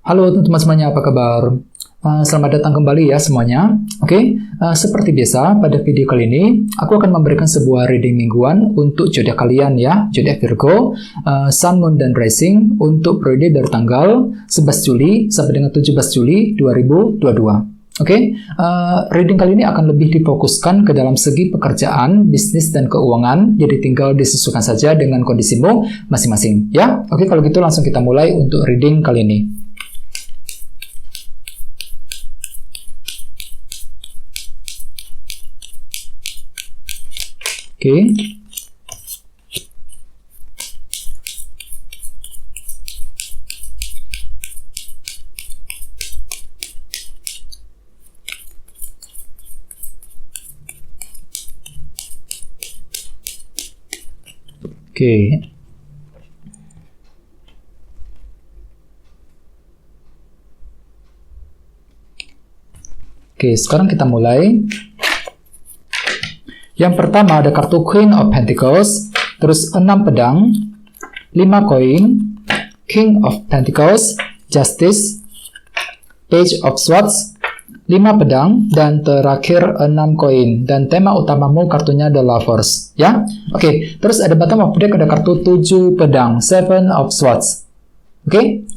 Halo teman-teman semuanya, apa kabar? Selamat datang kembali ya semuanya. Oke, seperti biasa pada video kali ini aku akan memberikan sebuah reading mingguan untuk zodiak kalian ya, zodiak Virgo, Sun, Moon, dan Rising untuk periode dari tanggal 11 Juli sampai dengan 17 Juli 2022. Oke, reading kali ini akan lebih difokuskan ke dalam segi pekerjaan, bisnis, dan keuangan. Jadi tinggal disesuaikan saja dengan kondisimu masing-masing ya. Oke, kalau gitu langsung kita mulai untuk reading kali ini. Oke. Oke, sekarang kita mulai. Yang pertama ada kartu Queen of Pentacles, terus 6 pedang, 5 koin, King of Pentacles, Justice, Page of Swords, 5 pedang, dan terakhir 6 koin. Dan tema utamamu kartunya The Lovers, ya. Oke, terus ada bottom of deck ada kartu 7 pedang, 7 of Swords. Oke,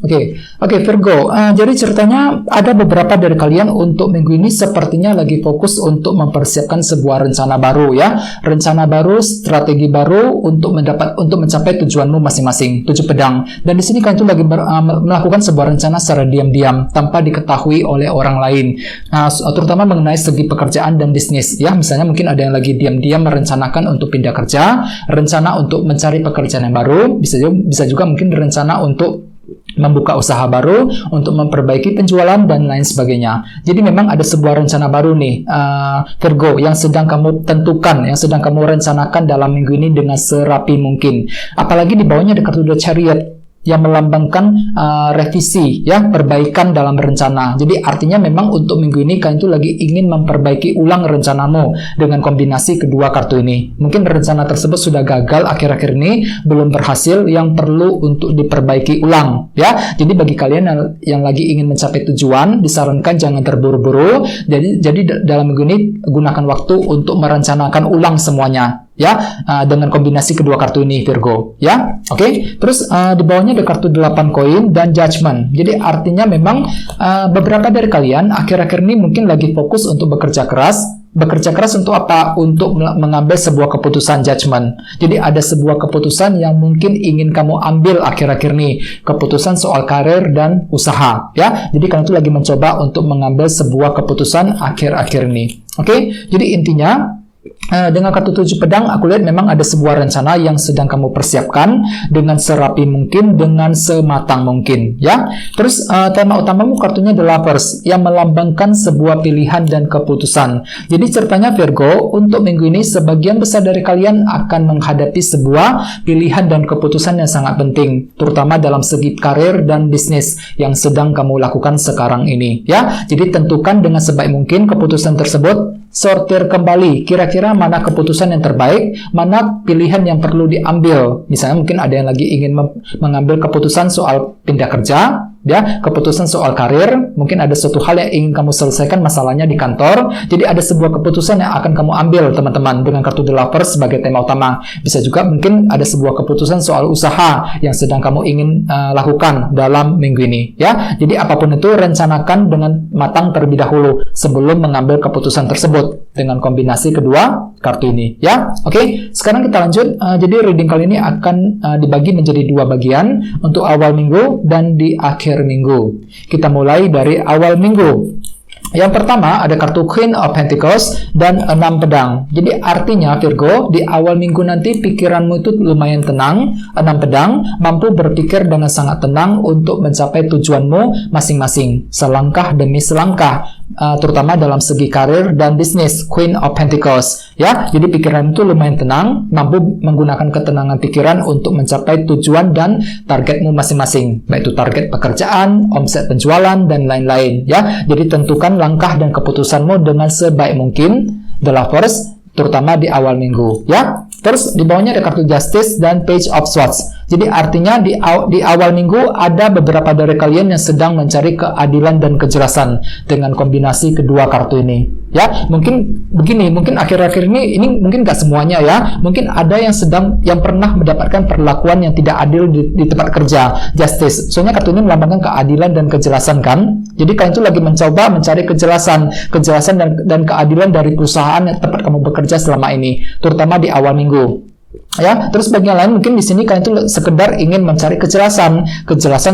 Virgo. Jadi ceritanya ada beberapa dari kalian untuk minggu ini sepertinya lagi fokus untuk mempersiapkan sebuah rencana baru ya, rencana baru, strategi baru untuk mencapai tujuanmu masing-masing. 7 pedang. Dan di sini kalian tuh lagi melakukan sebuah rencana secara diam-diam tanpa diketahui oleh orang lain. Terutama mengenai segi pekerjaan dan bisnis ya. Misalnya mungkin ada yang lagi diam-diam merencanakan untuk pindah kerja, rencana untuk mencari pekerjaan yang baru, bisa juga mungkin rencana untuk membuka usaha baru, untuk memperbaiki penjualan dan lain sebagainya. Jadi memang ada sebuah rencana baru nih, Virgo, yang sedang kamu tentukan, yang sedang kamu rencanakan dalam minggu ini dengan serapi mungkin. Apalagi di bawahnya ada kartu The Chariot yang melambangkan revisi ya, perbaikan dalam rencana. Jadi artinya memang untuk minggu ini kalian itu lagi ingin memperbaiki ulang rencanamu dengan kombinasi kedua kartu ini. Mungkin rencana tersebut sudah gagal akhir-akhir ini, belum berhasil, yang perlu untuk diperbaiki ulang ya. Jadi bagi kalian yang lagi ingin mencapai tujuan, disarankan jangan terburu-buru. Jadi dalam minggu ini gunakan waktu untuk merencanakan ulang semuanya ya, dengan kombinasi kedua kartu ini Virgo ya. Oke, terus di bawahnya ada kartu 8 koin dan Judgment. Jadi artinya memang beberapa dari kalian akhir-akhir ini mungkin lagi fokus untuk bekerja keras. Bekerja keras untuk apa? Untuk mengambil sebuah keputusan judgment. Jadi ada sebuah keputusan yang mungkin ingin kamu ambil akhir-akhir ini. Keputusan soal karir dan usaha. Ya, jadi kalian itu lagi mencoba untuk mengambil sebuah keputusan akhir-akhir ini. Oke, jadi intinya dengan kartu 7 pedang, aku lihat memang ada sebuah rencana yang sedang kamu persiapkan dengan serapi mungkin, dengan sematang mungkin, ya. Terus tema utamamu kartunya The Lovers yang melambangkan sebuah pilihan dan keputusan. Jadi ceritanya Virgo, untuk minggu ini sebagian besar dari kalian akan menghadapi sebuah pilihan dan keputusan yang sangat penting, terutama dalam segi karir dan bisnis yang sedang kamu lakukan sekarang ini, ya. Jadi tentukan dengan sebaik mungkin keputusan tersebut. Sortir kembali, kira-kira mana keputusan yang terbaik, mana pilihan yang perlu diambil. Misalnya mungkin ada yang lagi ingin mengambil keputusan soal pindah kerja, ya, keputusan soal karir, mungkin ada suatu hal yang ingin kamu selesaikan masalahnya di kantor. Jadi ada sebuah keputusan yang akan kamu ambil teman-teman dengan kartu The Lovers sebagai tema utama. Bisa juga mungkin ada sebuah keputusan soal usaha yang sedang kamu ingin lakukan dalam minggu ini, ya. Jadi apapun itu rencanakan dengan matang terlebih dahulu sebelum mengambil keputusan tersebut dengan kombinasi kedua kartu ini, ya. Oke, sekarang kita lanjut. Jadi reading kali ini akan dibagi menjadi 2 bagian untuk awal minggu dan di akhir minggu. Kita mulai dari awal minggu. Yang pertama ada kartu Queen of Pentacles dan 6 pedang. Jadi artinya Virgo, di awal minggu nanti pikiranmu itu lumayan tenang. 6 pedang, mampu berpikir dengan sangat tenang untuk mencapai tujuanmu masing-masing, selangkah demi selangkah, terutama dalam segi karir dan bisnis. Queen of Pentacles ya. Jadi pikiran itu lumayan tenang, mampu menggunakan ketenangan pikiran untuk mencapai tujuan dan targetmu masing-masing, baik itu target pekerjaan, omset penjualan, dan lain-lain ya. Jadi tentukan langkah dan keputusanmu dengan sebaik mungkin, The Lovers, terutama di awal minggu ya. Terus di bawahnya ada kartu Justice dan Page of Swords. Jadi artinya di awal minggu ada beberapa dari kalian yang sedang mencari keadilan dan kejelasan dengan kombinasi kedua kartu ini. Ya, mungkin begini, mungkin akhir-akhir ini mungkin nggak semuanya ya. Mungkin ada yang pernah mendapatkan perlakuan yang tidak adil di tempat kerja, justice. Soalnya kartu ini melambangkan keadilan dan kejelasan kan. Jadi kalian itu lagi mencoba mencari kejelasan dan keadilan dari perusahaan yang tempat kamu bekerja selama ini, terutama di awal minggu. Ya, terus bagian lain mungkin di sini kalian itu sekedar ingin mencari kejelasan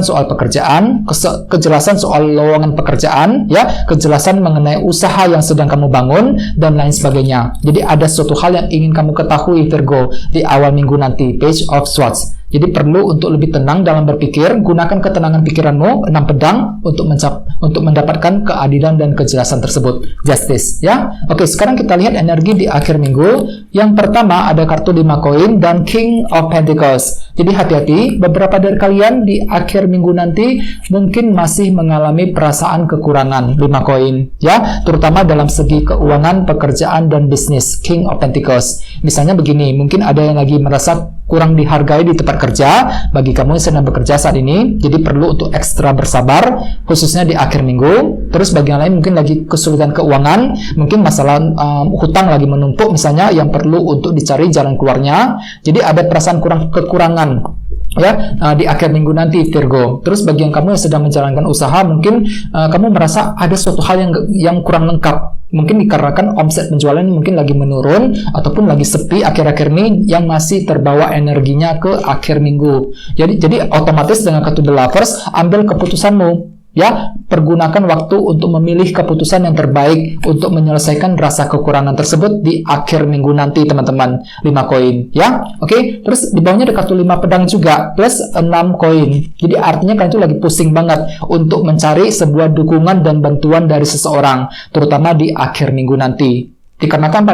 soal pekerjaan, kejelasan soal lowongan pekerjaan, ya, kejelasan mengenai usaha yang sedang kamu bangun dan lain sebagainya. Jadi ada suatu hal yang ingin kamu ketahui Virgo di awal minggu nanti, Page of Swords. Jadi perlu untuk lebih tenang dalam berpikir, gunakan ketenangan pikiranmu, 6 pedang untuk mendapatkan keadilan dan kejelasan tersebut, justice, ya. Oke, sekarang kita lihat energi di akhir minggu. Yang pertama ada kartu 5 koin dan King of Pentacles. Jadi hati-hati, beberapa dari kalian di akhir minggu nanti mungkin masih mengalami perasaan kekurangan 5 koin, ya, terutama dalam segi keuangan, pekerjaan dan bisnis, King of Pentacles. Misalnya begini, mungkin ada yang lagi merasa kurang dihargai di tempat kerja bagi kamu yang sedang bekerja saat ini, jadi perlu untuk ekstra bersabar khususnya di akhir minggu. Terus bagian lain mungkin lagi kesulitan keuangan, mungkin masalah hutang lagi menumpuk misalnya yang perlu untuk dicari jalan keluarnya. Jadi ada perasaan kekurangan ya di akhir minggu nanti Virgo. Terus bagi yang kamu yang sedang menjalankan usaha, mungkin kamu merasa ada suatu hal yang kurang lengkap. Mungkin dikarenakan omset penjualan mungkin lagi menurun ataupun lagi sepi akhir-akhir ini yang masih terbawa energinya ke akhir minggu. Jadi otomatis dengan kartu The Lovers, ambil keputusanmu. Ya, pergunakan waktu untuk memilih keputusan yang terbaik untuk menyelesaikan rasa kekurangan tersebut di akhir minggu nanti, teman-teman. 5 koin, ya. Oke, terus di bawahnya ada kartu 5 pedang juga, plus 6 koin. Jadi artinya kalian itu lagi pusing banget untuk mencari sebuah dukungan dan bantuan dari seseorang, terutama di akhir minggu nanti. Dikarenakan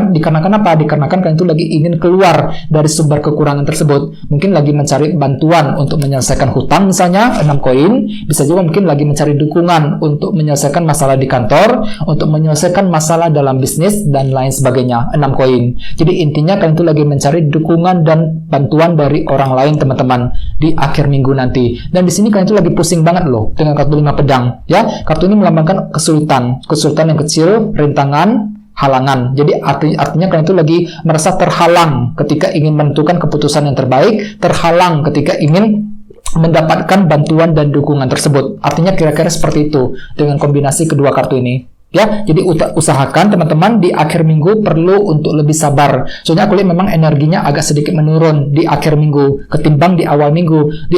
apa? Dikarenakan kalian itu lagi ingin keluar dari sumber kekurangan tersebut. Mungkin lagi mencari bantuan untuk menyelesaikan hutang misalnya, 6 koin. Bisa juga mungkin lagi mencari dukungan untuk menyelesaikan masalah di kantor, untuk menyelesaikan masalah dalam bisnis, dan lain sebagainya, 6 koin. Jadi intinya kalian itu lagi mencari dukungan dan bantuan dari orang lain, teman-teman, di akhir minggu nanti. Dan di sini kalian itu lagi pusing banget loh dengan kartu 5 pedang. Ya, kartu ini melambangkan kesulitan yang kecil, rintangan, halangan. Jadi artinya kalian itu lagi merasa terhalang ketika ingin menentukan keputusan yang terbaik, terhalang ketika ingin mendapatkan bantuan dan dukungan tersebut. Artinya kira-kira seperti itu dengan kombinasi kedua kartu ini. Ya, jadi usahakan teman-teman di akhir minggu perlu untuk lebih sabar. Soalnya aku lihat memang energinya agak sedikit menurun di akhir minggu ketimbang di awal minggu. Di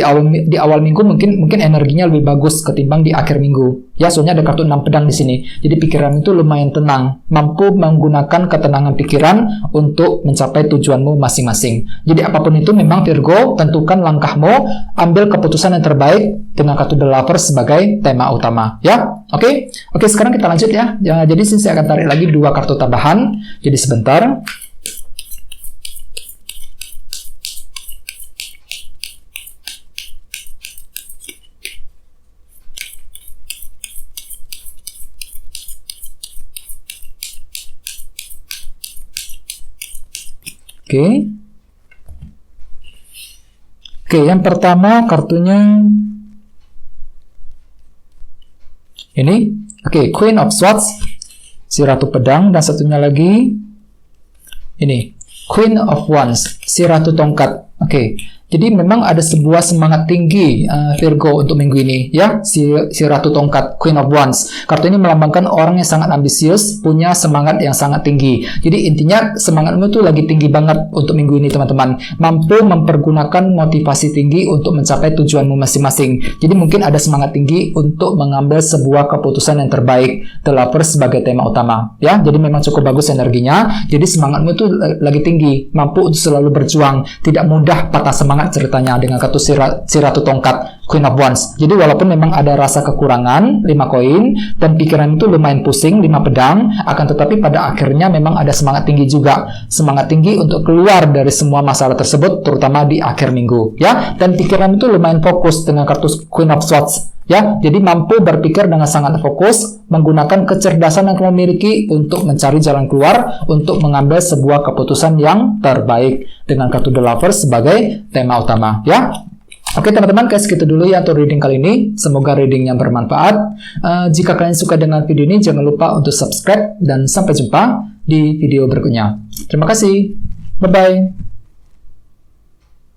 awal minggu mungkin energinya lebih bagus ketimbang di akhir minggu. Ya, soalnya ada kartu 6 pedang di sini. Jadi pikiran itu lumayan tenang, mampu menggunakan ketenangan pikiran untuk mencapai tujuanmu masing-masing. Jadi apapun itu memang Virgo, tentukan langkahmu, ambil keputusan yang terbaik dengan kartu The Lovers sebagai tema utama. Ya, oke, sekarang kita lanjut ya. Jadi sini saya akan tarik lagi 2 kartu tambahan. Jadi sebentar. Oke, yang pertama kartunya ini. Oke, Queen of Swords, si Ratu Pedang, dan satunya lagi ini, Queen of Wands, si Ratu Tongkat. Oke, jadi memang ada sebuah semangat tinggi Virgo untuk minggu ini, ya, si Ratu Tongkat, Queen of Wands. Kartu ini melambangkan orang yang sangat ambisius, punya semangat yang sangat tinggi. Jadi intinya semangatmu tuh lagi tinggi banget untuk minggu ini, teman-teman. Mampu mempergunakan motivasi tinggi untuk mencapai tujuanmu masing-masing. Jadi mungkin ada semangat tinggi untuk mengambil sebuah keputusan yang terbaik. The Lovers sebagai tema utama, ya. Jadi memang cukup bagus energinya. Jadi semangatmu tuh lagi tinggi, mampu untuk selalu berjuang, tidak mudah patah semangat ceritanya dengan kartu si Ratu Tongkat, Queen of Wands. Jadi walaupun memang ada rasa kekurangan 5 koin dan pikiran itu lumayan pusing 5 pedang, akan tetapi pada akhirnya memang ada semangat tinggi juga, semangat tinggi untuk keluar dari semua masalah tersebut, terutama di akhir minggu, ya. Dan pikiran itu lumayan fokus dengan kartu Queen of Swords, ya. Jadi mampu berpikir dengan sangat fokus, menggunakan kecerdasan yang kamu miliki untuk mencari jalan keluar, untuk mengambil sebuah keputusan yang terbaik dengan kartu The Lovers sebagai tema utama, ya. Oke teman-teman, kayak segitu dulu ya untuk reading kali ini. Semoga readingnya bermanfaat. Jika kalian suka dengan video ini, jangan lupa untuk subscribe dan sampai jumpa di video berikutnya. Terima kasih. Bye-bye.